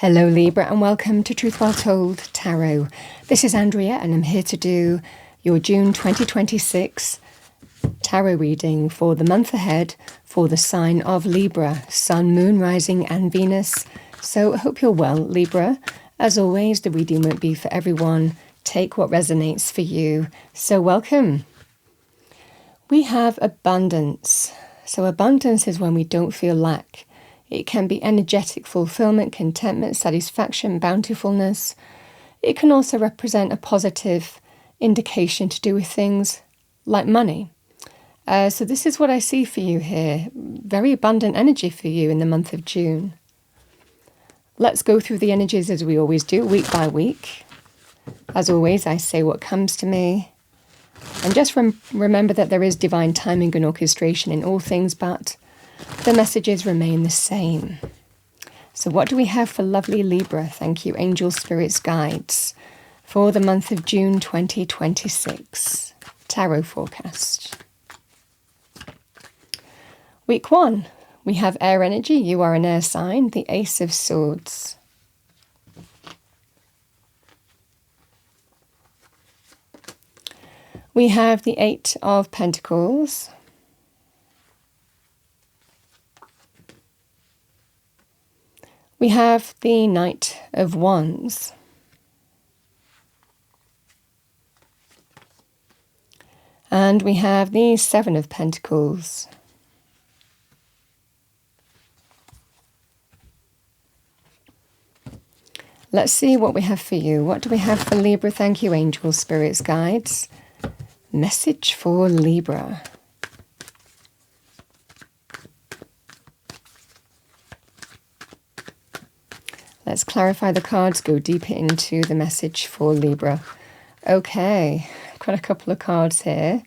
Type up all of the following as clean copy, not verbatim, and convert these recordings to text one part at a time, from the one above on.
Hello Libra and welcome to Truth Well Told Tarot. This is Andrea and I'm here to do your June 2026 tarot reading for the month ahead for the sign of Libra, Sun, Moon, Rising and Venus. So I hope you're well, Libra. As always, the reading won't be for everyone. Take what resonates for you. So welcome. We have abundance. So abundance is when we don't feel lack. It can be energetic fulfillment, contentment, satisfaction, bountifulness. It can also represent a positive indication to do with things like money. So this is what I see for you here. Very abundant energy for you in the month of June. Let's go through the energies as we always do, week by week. As always, I say what comes to me. And just remember that there is divine timing and orchestration in all things, but the messages remain the same. So what do we have for lovely Libra? Thank you, angels, spirits, guides, for the month of June 2026. Tarot forecast. Week 1, we have air energy. You are an air sign, the Ace of Swords. We have the Eight of Pentacles. We have the Knight of Wands. And we have the Seven of Pentacles. Let's see what we have for you. What do we have for Libra? Thank you, angels, spirits, guides. Message for Libra. Let's clarify the cards, go deeper into the message for Libra. Okay, I've got a couple of cards here.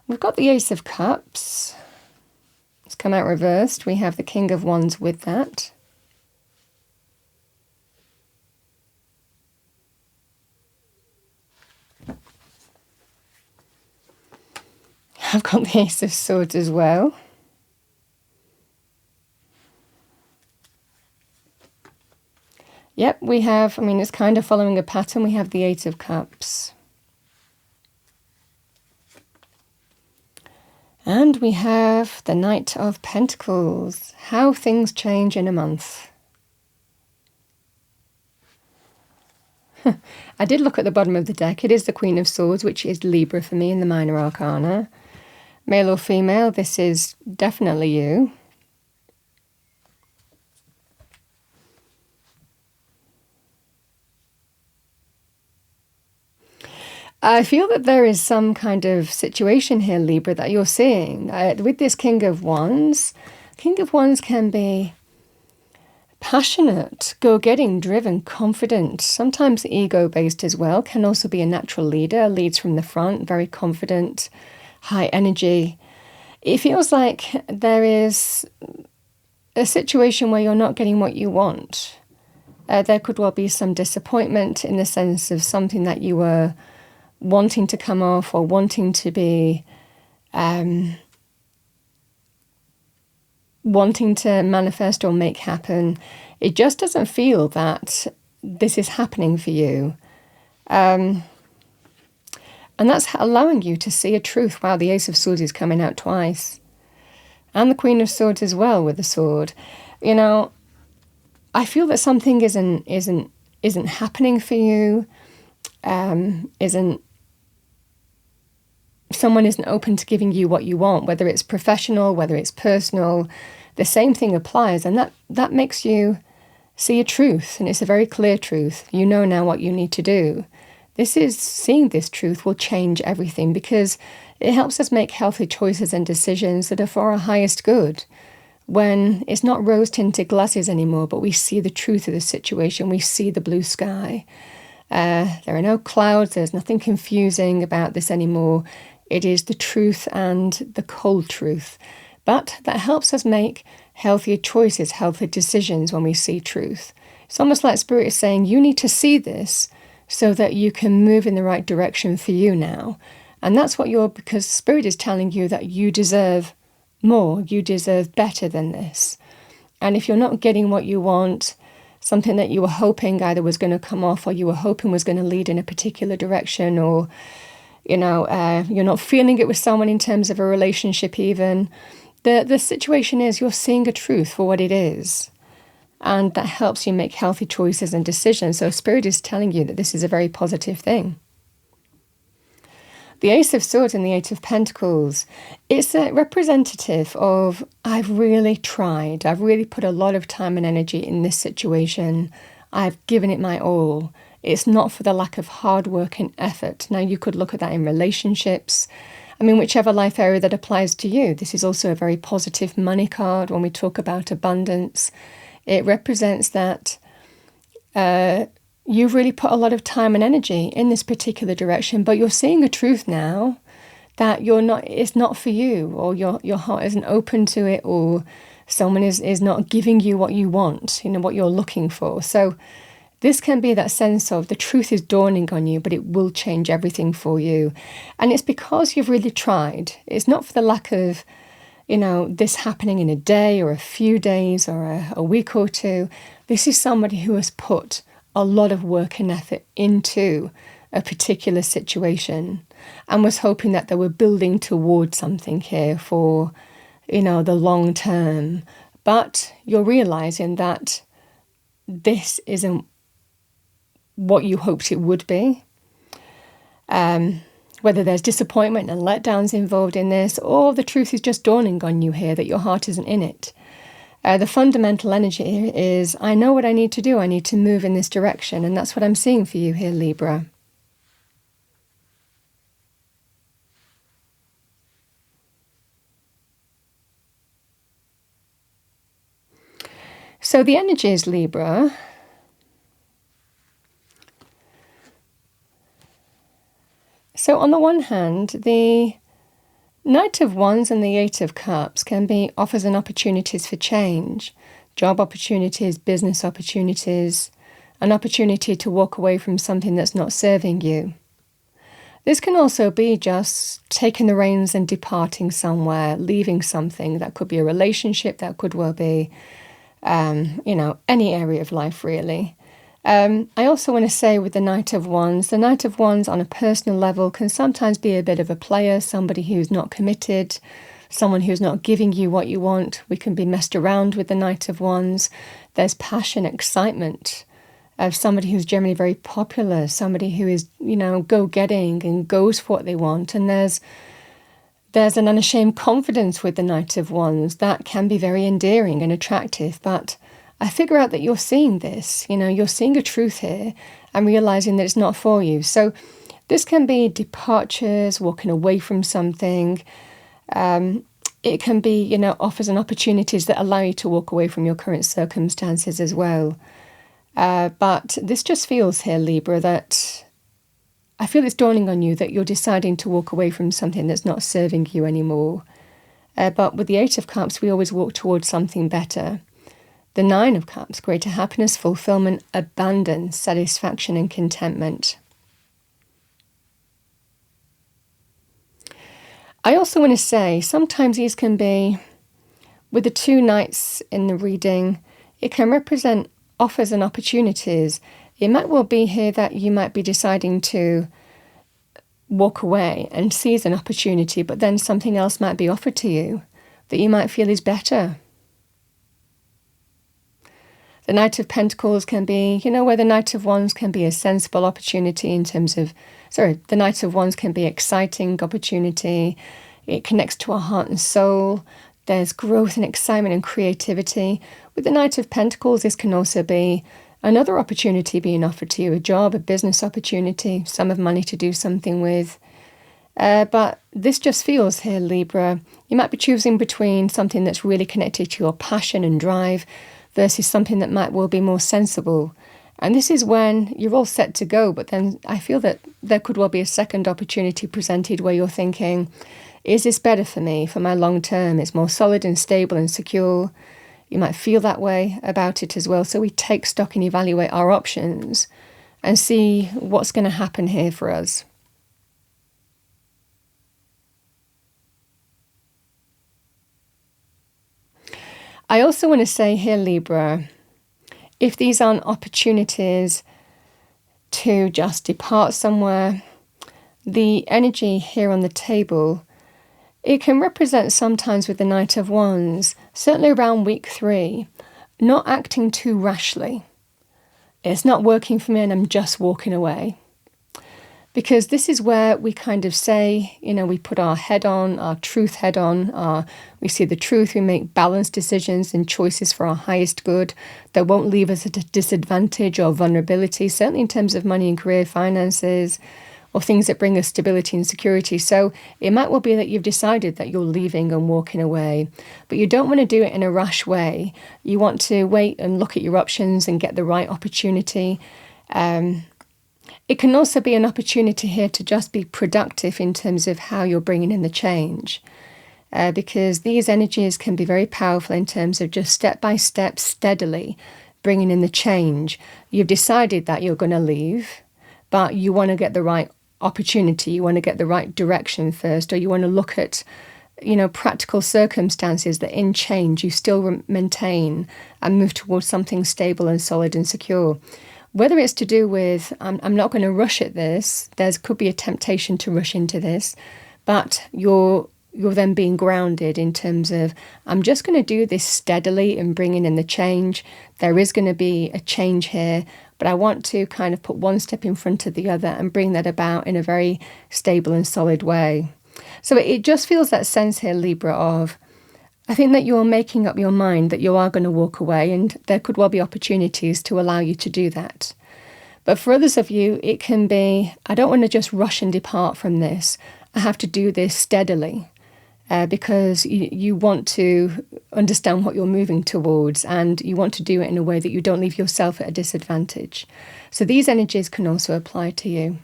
We've got the Ace of Cups. It's come out reversed. We have the King of Wands with that. I've got the Ace of Swords as well. Yep, we have, it's kind of following a pattern. We have the Eight of Cups. And we have the Knight of Pentacles. How things change in a month. I did look at the bottom of the deck. It is the Queen of Swords, which is Libra for me in the Minor Arcana. Male or female, this is definitely you. I feel that there is some kind of situation here, Libra, that you're seeing. With this King of Wands can be passionate, go-getting, driven, confident, sometimes ego-based as well, can also be a natural leader, leads from the front, very confident, high energy. It feels like there is a situation where you're not getting what you want. There could well be some disappointment in the sense of something that you were wanting to come off or wanting to be, wanting to manifest or make happen. It just doesn't feel that this is happening for you. And that's allowing you to see a truth. Wow, the Ace of Swords is coming out twice. And the Queen of Swords as well with the sword. I feel that something isn't happening for you. Someone isn't open to giving you what you want, whether it's professional, whether it's personal. The same thing applies, and that makes you see a truth, and it's a very clear truth. You know now what you need to do. Seeing this truth will change everything because it helps us make healthy choices and decisions that are for our highest good. When it's not rose-tinted glasses anymore, but we see the truth of the situation, we see the blue sky. There are no clouds, there's nothing confusing about this anymore. It is the truth and the cold truth. But that helps us make healthier choices, healthier decisions when we see truth. It's almost like Spirit is saying, you need to see this so that you can move in the right direction for you now. And that's what because Spirit is telling you that you deserve more, you deserve better than this. And if you're not getting what you want, something that you were hoping either was going to come off or you were hoping was going to lead in a particular direction, or, you're not feeling it with someone in terms of a relationship even. The situation is you're seeing a truth for what it is. And that helps you make healthy choices and decisions. So Spirit is telling you that this is a very positive thing. The Ace of Swords and the Eight of Pentacles, it's a representative of, I've really tried. I've really put a lot of time and energy in this situation. I've given it my all. It's not for the lack of hard work and effort. Now, you could look at that in relationships. I mean, whichever life area that applies to you. This is also a very positive money card when we talk about abundance. It represents that you've really put a lot of time and energy in this particular direction, but you're seeing a truth now that it's not for you, or your heart isn't open to it, or someone is not giving you what you want, what you're looking for. So this can be that sense of the truth is dawning on you, but it will change everything for you. And it's because you've really tried. It's not for the lack of this happening in a day or a few days or a week or two. This is somebody who has put a lot of work and effort into a particular situation and was hoping that they were building towards something here for, the long term. But you're realizing that this isn't what you hoped it would be. Whether there's disappointment and letdowns involved in this, or the truth is just dawning on you here that your heart isn't in it. The fundamental energy here is, I know what I need to do. I need to move in this direction. And that's what I'm seeing for you here, Libra. So the energy is Libra. So on the one hand, the Knight of Wands and the Eight of Cups can be offers and opportunities for change, job opportunities, business opportunities, an opportunity to walk away from something that's not serving you. This can also be just taking the reins and departing somewhere, leaving something. That could be a relationship, that could well be, any area of life really. I also want to say with the Knight of Wands on a personal level can sometimes be a bit of a player, somebody who's not committed, someone who's not giving you what you want. We can be messed around with the Knight of Wands. There's passion, excitement of somebody who's generally very popular, somebody who is, go-getting and goes for what they want. And there's an unashamed confidence with the Knight of Wands that can be very endearing and attractive, but I figure out that you're seeing this, you're seeing a truth here and realizing that it's not for you. So this can be departures, walking away from something. It can be, offers and opportunities that allow you to walk away from your current circumstances as well. But this just feels here, Libra, that I feel it's dawning on you that you're deciding to walk away from something that's not serving you anymore. But with the Eight of Cups, we always walk towards something better. The Nine of Cups, greater happiness, fulfillment, abundance, satisfaction and contentment. I also want to say, sometimes these can be, with the two knights in the reading, it can represent offers and opportunities. It might well be here that you might be deciding to walk away and seize an opportunity, but then something else might be offered to you that you might feel is better. The Knight of Pentacles can be, where the Knight of Wands can be a sensible opportunity in terms of, the Knight of Wands can be exciting opportunity. It connects to our heart and soul. There's growth and excitement and creativity. With the Knight of Pentacles, this can also be another opportunity being offered to you, a job, a business opportunity, sum of money to do something with. But this just feels here, Libra, you might be choosing between something that's really connected to your passion and drive versus something that might well be more sensible. And this is when you're all set to go, but then I feel that there could well be a second opportunity presented where you're thinking, is this better for me, for my long term? It's more solid and stable and secure. You might feel that way about it as well. So we take stock and evaluate our options and see what's going to happen here for us. I also want to say here, Libra, if these aren't opportunities to just depart somewhere, the energy here on the table, it can represent sometimes with the Knight of Wands, certainly around week 3, not acting too rashly. It's not working for me and I'm just walking away. Because this is where we kind of say, we put our head on, our truth head on, we see the truth, we make balanced decisions and choices for our highest good that won't leave us at a disadvantage or vulnerability, certainly in terms of money and career, finances, or things that bring us stability and security. So it might well be that you've decided that you're leaving and walking away, but you don't want to do it in a rash way. You want to wait and look at your options and get the right opportunity. It can also be an opportunity here to just be productive in terms of how you're bringing in the change. Because these energies can be very powerful in terms of just step by step, steadily bringing in the change. You've decided that you're going to leave, but you want to get the right opportunity, you want to get the right direction first, or you want to look at, practical circumstances that in change you still maintain and move towards something stable and solid and secure. Whether it's to do with, I'm not going to rush at this, there could be a temptation to rush into this, but you're then being grounded in terms of, I'm just going to do this steadily and bringing in the change. There is going to be a change here, but I want to kind of put one step in front of the other and bring that about in a very stable and solid way. So it just feels that sense here, Libra, of, I think that you're making up your mind that you are going to walk away, and there could well be opportunities to allow you to do that. But for others of you, it can be, I don't want to just rush and depart from this. I have to do this steadily because you want to understand what you're moving towards, and you want to do it in a way that you don't leave yourself at a disadvantage. So these energies can also apply to you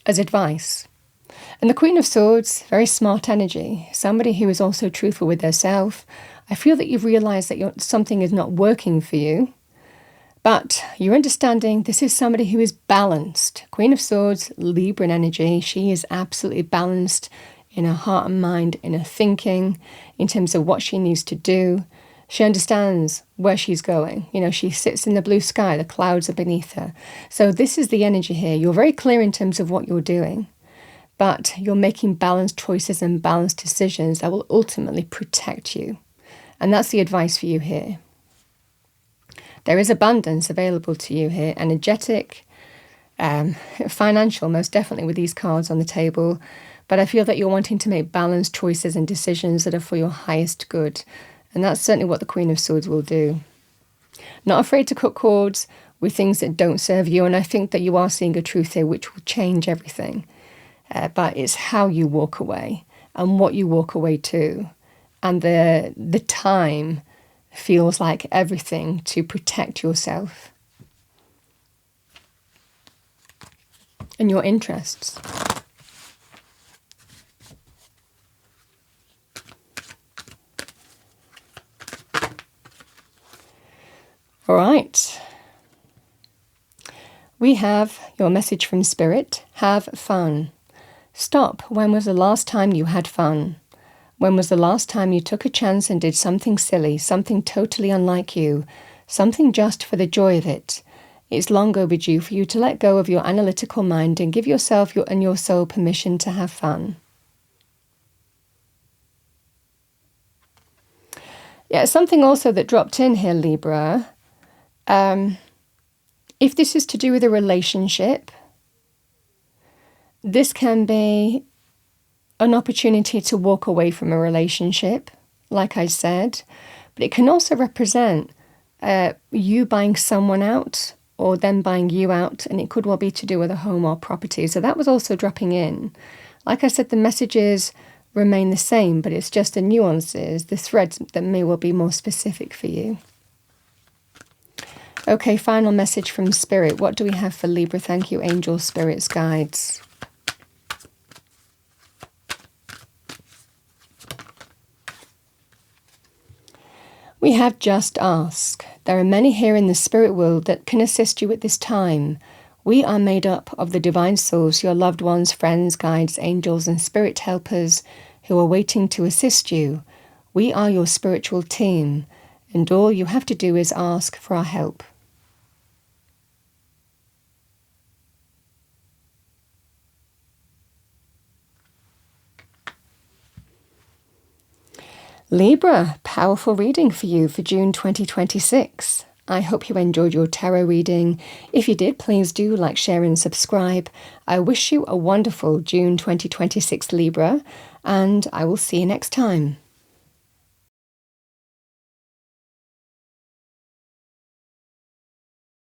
as advice. And the Queen of Swords, very smart energy, somebody who is also truthful with herself. I feel that you've realised that something is not working for you, but you're understanding this is somebody who is balanced. Queen of Swords, Libra energy, she is absolutely balanced in her heart and mind, in her thinking, in terms of what she needs to do. She understands where she's going. She sits in the blue sky, the clouds are beneath her. So this is the energy here. You're very clear in terms of what you're doing, but you're making balanced choices and balanced decisions that will ultimately protect you. And that's the advice for you here. There is abundance available to you here, energetic, financial, most definitely with these cards on the table. But I feel that you're wanting to make balanced choices and decisions that are for your highest good. And that's certainly what the Queen of Swords will do. Not afraid to cut cords with things that don't serve you. And I think that you are seeing a truth here which will change everything. But it's how you walk away and what you walk away to. And the time feels like everything to protect yourself and your interests. All right. We have your message from Spirit. Have fun. Stop. When was the last time you had fun? When was the last time you took a chance and did something silly, something totally unlike you, something just for the joy of it? It's long overdue for you to let go of your analytical mind and give yourself and your soul permission to have fun. Yeah, something also that dropped in here, Libra. If this is to do with a relationship, this can be an opportunity to walk away from a relationship, like I said, but it can also represent you buying someone out or them buying you out, and it could well be to do with a home or property. So that was also dropping in. Like I said, the messages remain the same, but it's just the nuances, the threads that may well be more specific for you. Okay, final message from Spirit. What do we have for Libra? Thank you, angels, spirits, guides. We have just ask. There are many here in the spirit world that can assist you at this time. We are made up of the divine source, your loved ones, friends, guides, angels, and spirit helpers who are waiting to assist you. We are your spiritual team, and all you have to do is ask for our help. Libra, powerful reading for you for June 2026. I hope you enjoyed your tarot reading. If you did, please do like, share and subscribe. I wish you a wonderful June 2026, Libra, and I will see you next time.